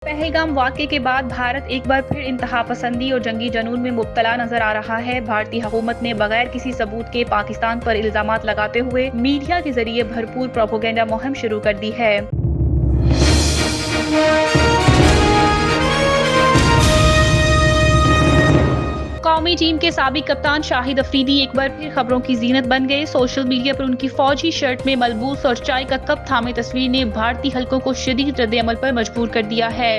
पहलगाम वाक़ये के बाद भारत एक बार फिर इंतहा पसंदी और जंगी जनून में मुब्तला नजर आ रहा है। भारतीय हुकूमत ने बगैर किसी सबूत के पाकिस्तान पर इल्जामात लगाते हुए मीडिया के जरिए भरपूर प्रोपेगेंडा मुहिम शुरू कर दी है। कौमी टीम के साबिक कप्तान शाहिद अफरीदी एक बार फिर खबरों की जीनत बन गए। सोशल मीडिया पर उनकी फौजी शर्ट में मलबूस और चाय का कप थामे तस्वीर ने भारतीय हलकों को शदीद रद्द-ए-अमल पर मजबूर कर दिया है।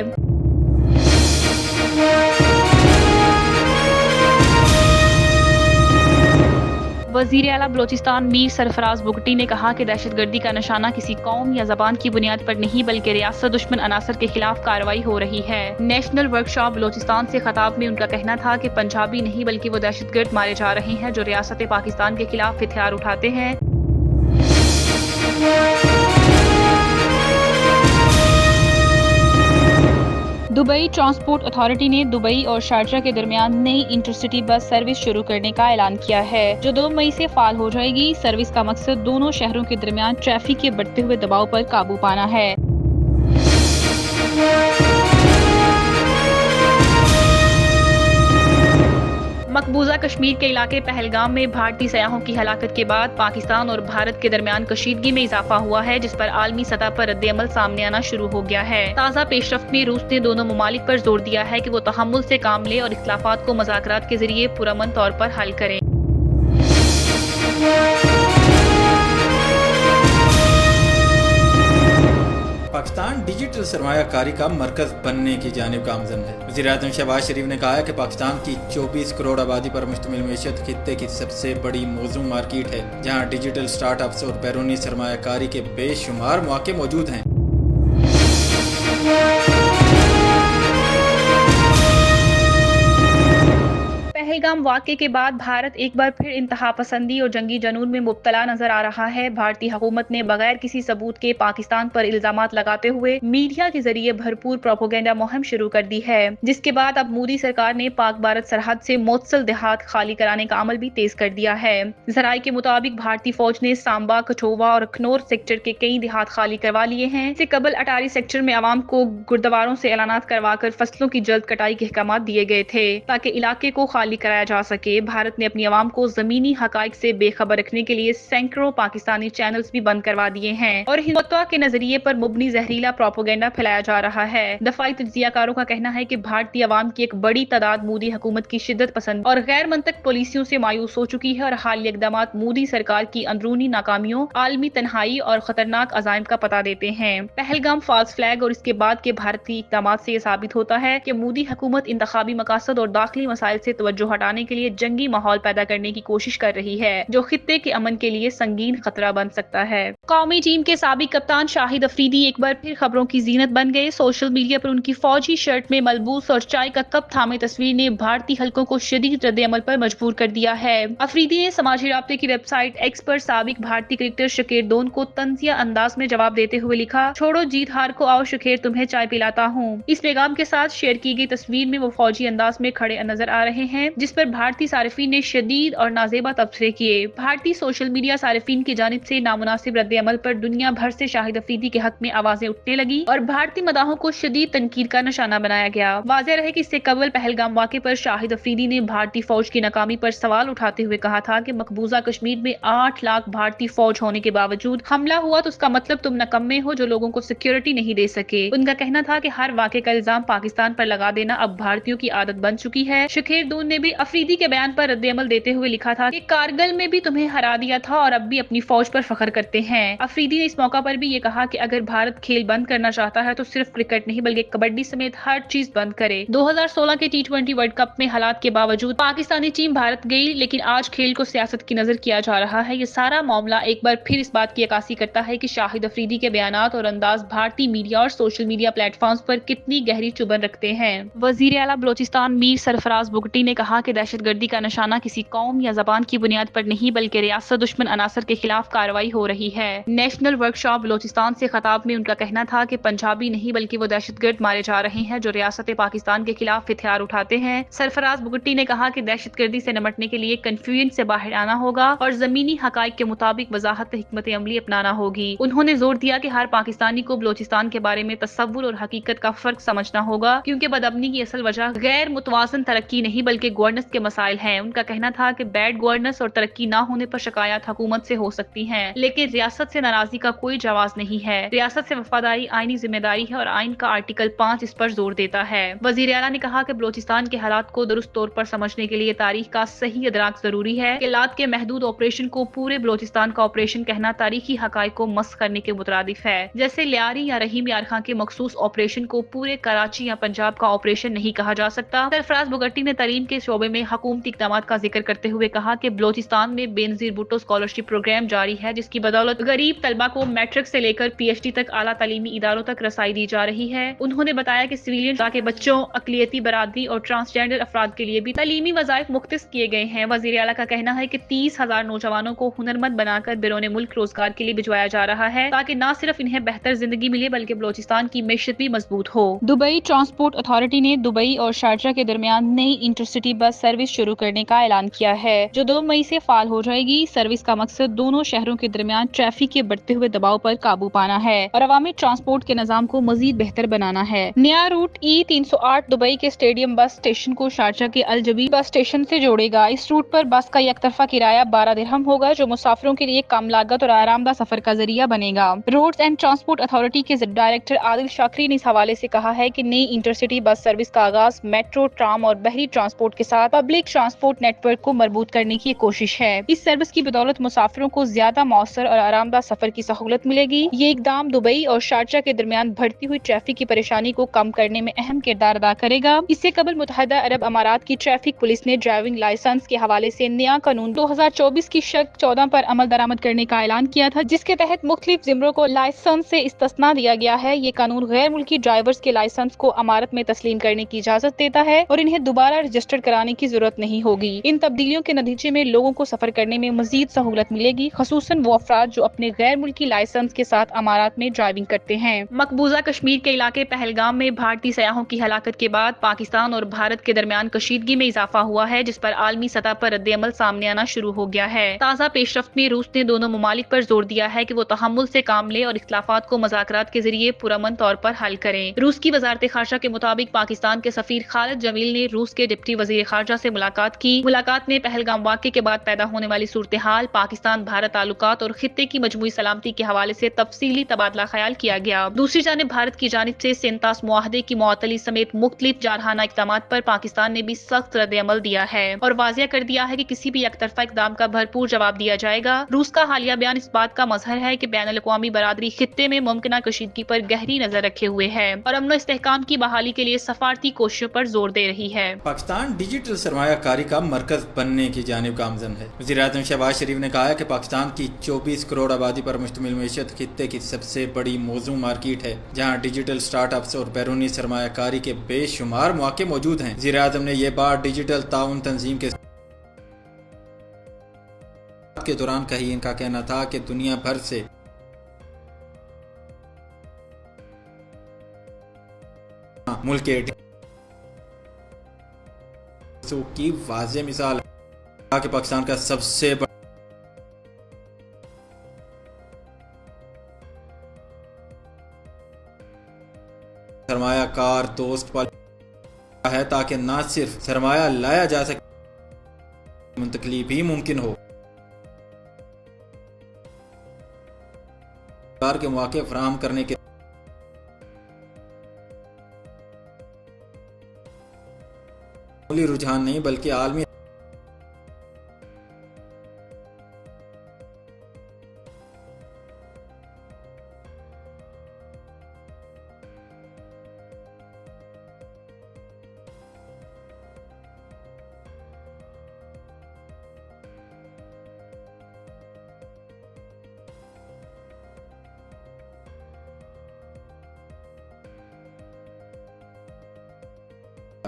वज़ीर आला बलोचिस्तान मीर सरफराज बुगटी ने कहा कि दहशतगर्दी का निशाना किसी कौम या जबान की बुनियाद पर नहीं बल्कि रियासत दुश्मन अनासर के खिलाफ कार्रवाई हो रही है। नेशनल वर्कशॉप बलोचिस्तान से खिताब में उनका कहना था कि पंजाबी नहीं बल्कि वो दहशतगर्द मारे जा रहे हैं जो रियासत पाकिस्तान के खिलाफ हथियार उठाते हैं। दुबई ट्रांसपोर्ट अथॉरिटी ने दुबई और शारजा के दरमियान नई इंटरसिटी बस सर्विस शुरू करने का ऐलान किया है, जो 2 मई से फाल हो जाएगी। सर्विस का मकसद दोनों शहरों के दरमियान ट्रैफिक के बढ़ते हुए दबाव पर काबू पाना है। मकबूजा कश्मीर के इलाके पहलगाम में भारतीय सयाहों की हलाकत के बाद पाकिस्तान और भारत के दरमियान कशीदगी में इजाफा हुआ है, जिस पर आलमी सतह पर रद्द-ए-अमल सामने आना शुरू हो गया है। ताज़ा पेशरफ्त में रूस ने दोनों ममालिक पर जोर दिया है कि वो तहम्मुल से काम ले और इख्तिलाफात को मुज़ाकरात के जरिए पुरअमन तौर पर हल करें। पाकिस्तान डिजिटल सरमायाकारी का मरकज बनने की जानिब गामजन है। वज़ीर-ए-आज़म शहबाज शरीफ ने कहा है कि पाकिस्तान की 24 करोड़ आबादी पर मुश्तमिल मईशत खित्ते की सबसे बड़ी मौजूद मार्केट है, जहां डिजिटल स्टार्टअप्स और बैरूनी सरमायाकारी के बेशुमार मौके मौजूद हैं। पहलगाम वाक़ये के बाद भारत एक बार फिर इंतहा पसंदी और जंगी जनून में मुब्तला नजर आ रहा है। भारतीय हुकूमत ने बगैर किसी सबूत के पाकिस्तान पर इल्जामात लगाते हुए मीडिया के जरिए भरपूर प्रोपेगेंडा मुहिम शुरू कर दी है, जिसके बाद अब मोदी सरकार ने पाक भारत सरहद से मोतसल देहात खाली कराने का अमल भी तेज कर दिया है। जराये के मुताबिक भारतीय फौज ने सांबा, कठुआ और अखनौर सेक्टर के कई देहात खाली करवा लिए हैं। इससे कबल अटारी सेक्टर में आवाम को गुरुद्वारों से ऐलानात करवाकर फसलों की जल्द कटाई के अहकाम दिए गए थे ताकि इलाके को खाली कराया जा सके। भारत ने अपनी आवाम को जमीनी हकाइक से बेखबर रखने के लिए सैकड़ों पाकिस्तानी चैनल्स भी बंद करवा दिए हैं और हिंदुत्व के नजरिए पर मुबनी जहरीला प्रोपेगेंडा फैलाया जा रहा है। दफाई तज्जियाकारों का कहना है कि भारतीय आवाम की एक बड़ी तादाद मोदी हुकूमत की शिद्दत पसंद और गैर मंतक पॉलिसियों से मायूस हो चुकी है और हालिया इक़दामात मोदी सरकार की अंदरूनी नाकामियों, आलमी तन्हाई और खतरनाक अज़ाइम का पता देते हैं। पहलगाम फॉल्स फ्लैग और इसके बाद के भारतीय इक़दामात से यह साबित होता है कि मोदी हुकूमत इंतखाबी मकासद और दाखिली मसाइल से तवज्जो हटाने के लिए जंगी माहौल पैदा करने की कोशिश कर रही है, जो खित्ते के अमन के लिए संगीन खतरा बन सकता है। कौमी टीम के साबिक कप्तान शाहिद अफरीदी एक बार फिर खबरों की जीनत बन गए। सोशल मीडिया पर उनकी फौजी शर्ट में मलबूस और चाय का कप थामे तस्वीर ने भारतीय हलकों को शदीद रद्द-ए-अमल पर मजबूर कर दिया है। अफरीदी ने समाजी राब्ते की वेबसाइट एक्स पर साबिक भारतीय क्रिकेटर शकीर दोन को तंजिया अंदाज में जवाब देते हुए लिखा, छोड़ो जीत हार को, आओ शकीर तुम्हें चाय पिलाता हूँ। इस पैगाम के साथ शेयर की गई तस्वीर में वो फौजी अंदाज में खड़े नजर आ रहे हैं, जिस पर भारतीय सारिफीन ने शदीद और नाजेबा तबसरे किए। भारतीय सोशल मीडिया सारिफीन की जानिब से नामुनासिब रद्द-ए-अमल पर दुनिया भर से शाहिद अफरीदी के हक में आवाजें उठने लगी और भारतीय मदाहों को शदीद तनकीद का निशाना बनाया गया। वाज़ेह रहे कि इससे कबल पहलगाम वाक़ये पर शाहिद अफरीदी ने भारतीय फौज की नाकामी पर सवाल उठाते हुए कहा था कि मकबूजा कश्मीर में 8 लाख भारतीय फौज होने के बावजूद हमला हुआ तो उसका मतलब तुम नकम्मे हो जो लोगों को सिक्योरिटी नहीं दे सके। उनका कहना था कि हर वाक़ये का इल्जाम पाकिस्तान पर लगा देना अब भारतीयों की आदत बन चुकी है। शकीर दून ने भी अफरीदी के बयान पर रद्द-ए-अमल देते हुए लिखा था कि कारगिल में भी तुम्हें हरा दिया था और अब भी अपनी फौज पर फख्र करते हैं। अफरीदी ने इस मौका पर भी ये कहा कि अगर भारत खेल बंद करना चाहता है तो सिर्फ क्रिकेट नहीं बल्कि कबड्डी समेत हर चीज बंद करे। 2016 के T20 वर्ल्ड कप में हालात के बावजूद पाकिस्तानी टीम भारत गई, लेकिन आज खेल को सियासत की नजर किया जा रहा है। ये सारा मामला एक बार फिर इस बात की अक्कासी करता है कि शाहिद अफरीदी के बयानात और अंदाज भारतीय मीडिया और सोशल मीडिया प्लेटफॉर्म्स पर कितनी गहरी चुभन रखते हैं। वज़ीर आला बलोचिस्तान मीर सरफराज बुगटी ने कहा कि दहशतगर्दी का निशाना किसी कौम या जबान की बुनियाद पर नहीं बल्कि रियासत दुश्मन अनासर के खिलाफ कार्रवाई हो रही है। ہے۔ نیشنل ورکشاپ بلوچستان سے خطاب میں ان کا کہنا تھا کہ پنجابی نہیں بلکہ وہ دہشت گرد مارے جا رہے ہیں جو ریاست پاکستان کے خلاف ہتھیار اٹھاتے ہیں۔ سرفراز بگٹی نے کہا کہ دہشت گردی سے نمٹنے کے لیے کنفیوژن سے باہر آنا ہوگا اور زمینی حقائق کے مطابق وضاحت حکمت عملی اپنانا ہوگی۔ انہوں نے زور دیا کہ ہر پاکستانی کو بلوچستان کے بارے میں تصور اور حقیقت کا فرق سمجھنا ہوگا کیونکہ بدامنی کی اصل وجہ غیر متوازن ترقی نہیں بلکہ گورننس کے مسائل ہیں۔ ان کا کہنا تھا کہ بیڈ گورننس اور ترقی نہ ہونے پر شکایات حکومت سے ہو سکتی ہیں لیکن ریاست سے ناراضی کا کوئی جواز نہیں ہے۔ ریاست سے وفاداری آئینی ذمہ داری ہے اور آئین کا آرٹیکل 5 اس پر زور دیتا ہے۔ وزیر اعلیٰ نے کہا کہ بلوچستان کے حالات کو درست طور پر سمجھنے کے لیے تاریخ کا صحیح ادراک ضروری ہے کہ لات کے محدود آپریشن کو پورے بلوچستان کا آپریشن کہنا تاریخی حقائق کو مسخ کرنے کے مترادف ہے، جیسے لیاری یا رحیم یار خان کے مخصوص آپریشن کو پورے کراچی یا پنجاب کا آپریشن نہیں کہا جا سکتا۔ سرفراز بگٹی نے تعلیم کے شعبے میں حکومتی اقدامات کا ذکر کرتے ہوئے کہا کہ بلوچستان میں بے نظیر بھٹو اسکالرشپ پروگرام جاری ہے جس کی بدولت غریب طلبہ کو میٹرک سے لے کر پی ایچ ڈی تک اعلیٰ تعلیمی اداروں تک رسائی دی جا رہی ہے۔ انہوں نے بتایا کہ سویلین کے بچوں، اقلیتی برادری اور ٹرانسجینڈر افراد کے لیے بھی تعلیمی وظائف مختص کیے گئے ہیں۔ وزیر اعلیٰ کا کہنا ہے کہ 30,000 نوجوانوں کو ہنرمند بنا کر بیرون ملک روزگار کے لیے بھجوایا جا رہا ہے تاکہ نہ صرف انہیں بہتر زندگی ملے بلکہ بلوچستان کی معیشت بھی مضبوط ہو۔ دبئی ٹرانسپورٹ اتھارٹی نے دبئی اور شارجہ کے درمیان نئی انٹرسٹی بس سروس شروع کرنے کا اعلان کیا ہے جو 2 مئی سے فعال ہو جائے گی۔ سروس کا مقصد دونوں شہروں کے درمیان ٹریفک کے بڑھتے ہوئے دباؤ پر قابو پانا ہے اور عوامی ٹرانسپورٹ کے نظام کو مزید بہتر بنانا ہے۔ نیا روٹ E308 دبئی کے اسٹیڈیم بس اسٹیشن کو شارجہ کے الجبیل بس اسٹیشن سے جوڑے گا۔ اس روٹ پر بس کا یک طرفہ کرایہ 12 درہم ہوگا جو مسافروں کے لیے کم لاگت اور آرام دہ سفر کا ذریعہ بنے گا۔ روڈز اینڈ ٹرانسپورٹ اتھارٹی کے ڈائریکٹر عادل شاکری نے اس حوالے سے کہا ہے کہ نئی انٹرسٹی بس سروس کا آغاز میٹرو، ٹرام اور بحری ٹرانسپورٹ کے ساتھ پبلک ٹرانسپورٹ نیٹ ورک کو مربوط کرنے کی ایک کوشش ہے۔ اس سروس کی بدولت مسافروں کو زیادہ مؤثر اور آرام دہ سفر کی سہولت ملے گی۔ یہ اقدام دبئی اور شارجہ کے درمیان بڑھتی ہوئی ٹریفک کی پریشانی کو کم کرنے میں اہم کردار ادا کرے گا۔ اس سے قبل متحدہ عرب امارات کی ٹریفک پولیس نے ڈرائیونگ لائسنس کے حوالے سے نیا قانون 2024 کی شق 14 پر عمل درآمد کرنے کا اعلان کیا تھا جس کے تحت مختلف زمروں کو لائسنس سے استثنا دیا گیا ہے۔ یہ قانون غیر ملکی ڈرائیورز کے لائسنس کو امارت میں تسلیم کرنے کی اجازت دیتا ہے اور انہیں دوبارہ رجسٹر کرانے کی ضرورت نہیں ہوگی۔ ان تبدیلیوں کے نتیجے میں لوگوں کو سفر کرنے میں مزید سہولت ملے گی، خصوصاً وہ افراد جو اپنے غیر ملکی لائسنس کے ساتھ امارات میں ڈرائیونگ کرتے ہیں۔ مقبوضہ کشمیر کے علاقے پہلگام میں بھارتی سیاحوں کی ہلاکت کے بعد پاکستان اور بھارت کے درمیان کشیدگی میں اضافہ ہوا ہے جس پر عالمی سطح پر رد عمل سامنے آنا شروع ہو گیا ہے۔ تازہ پیش رفت میں روس نے دونوں ممالک پر زور دیا ہے کہ وہ تحمل سے کام لیں اور اختلافات کو مذاکرات کے ذریعے پرامن طور پر حل کریں۔ روس کی وزارت خارجہ کے مطابق پاکستان کے سفیر خالد جمیل نے روس کے ڈپٹی وزیر خارجہ سے ملاقات کی۔ ملاقات میں پہلگام واقعے کے بعد پیدا ہونے والی صورتحال، پاکستان بھارت تعلقات اور خطے کی مجموعی سلامتی کے حوالے سے تفصیلی تبادلہ خیال کیا گیا۔ دوسری جانب بھارت کی جانب سے سینتاس معاہدے کی معطلی سمیت مختلف جارحانہ اقدامات پر پاکستان نے بھی سخت رد عمل دیا ہے اور واضح کر دیا ہے کہ کسی بھی یک طرفہ اقدام کا بھرپور جواب دیا جائے گا۔ روس کا حالیہ بیان اس بات کا مظہر ہے کہ بین الاقوامی برادری خطے میں ممکنہ کشیدگی پر گہری نظر رکھے ہوئے ہے اور امن و استحکام کی بحالی کے لیے سفارتی کوششوں پر زور دے رہی ہے۔ پاکستان ڈیجیٹل سرمایہ کاری کا مرکز بننے کی جانب گامزن ہے۔ وزیر اعظم شہباز شریف نے کہا ہے کہ پاکستان کی 24 کروڑ آبادی پر مشتمل معیشت خطے کی سب سے بڑی موزوں مارکیٹ ہے جہاں ڈیجیٹل سٹارٹ اپس اور بیرونی سرمایہ کاری کے بے شمار مواقع موجود ہیں۔ وزیر اعظم نے یہ بات ڈیجیٹل تعاون تنظیم کے دوران کہی۔ ان کا کہنا تھا کہ دنیا بھر سے ملک کے کی واضح مثال ہے کہ پاکستان کا سب سے بڑا سرمایہ کار دوست ہے تاکہ نہ صرف سرمایہ لایا جا سکے منتقلی بھی ممکن ہو، کار کے مواقع فراہم کرنے کے رجحان نہیں بلکہ عالمی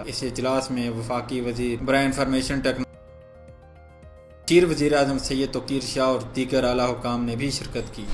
اس اجلاس میں وفاقی وزیر برائے انفارمیشن ٹیکنالوجی وزیر اعظم سید توقیر شاہ اور دیگر اعلیٰ حکام نے بھی شرکت کی۔